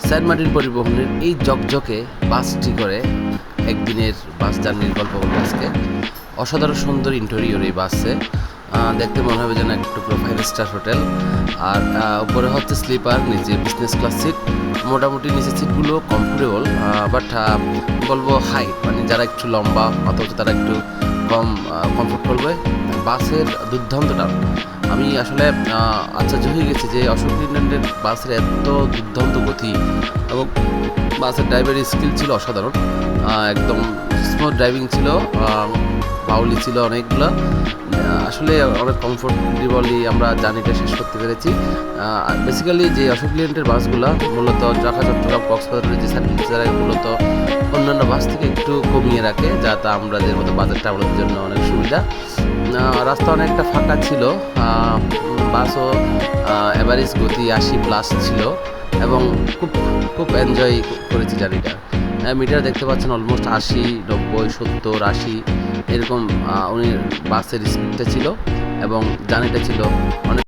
Saint Martin পরিবহনের এই ঝকঝকে বাসটি করে একদিনের বাস জার্নির গল্প বলবো আজকে। অসাধারণ সুন্দর ইন্টেরিয়র এই বাসে, দেখতে মনে হবে যেন একটু পুরো 5 স্টার হোটেল। আর উপরে হচ্ছে স্লিপার, নিচে বিজনেস ক্লাস সিট। মোটামুটি নিচের সিটগুলো কমফোর্টেবল, বাট বলবো হাই, মানে যারা একটু লম্বা অথচ তারা একটু কম কমফোর্ট করবে। বাসের দুর্দান্ত টান, আমি আসলে আশ্চর্য হয়ে গেছি যে অশোক লিল্যান্ডের বাসের এত দুর্দান্ত গতি, এবং বাসের ড্রাইভারের স্কিল ছিল অসাধারণ। একদম স্মুথ ড্রাইভিং ছিল, বাউলি ছিল অনেকগুলো। আসলে অনেক কমফোর্টেবলি আমরা জার্নিটা শেষ করতে পেরেছি। বেসিক্যালি যে অশোক লিল্যান্ডের বাসগুলো মূলত ঢাকা, চট্টগ্রাম, কক্সবাজারের যে সার্ভিস মূলত অন্যান্য বাস থেকে একটু কমিয়ে রাখে, যাতে আমাদের মতো বাজার ট্রাভেলের জন্য অনেক সুবিধা। রাস্তা অনেকটা ফাঁকা ছিল, বাসও অ্যাভারেজ গতি 80+ ছিল, এবং খুব খুব এনজয় করেছি জার্নিটা। মিটার দেখতে পাচ্ছেন অলমোস্ট 80, 90, 70, 80 এরকম উনি বাসের স্পিডটা ছিল, এবং জার্নিটা ছিল অনেক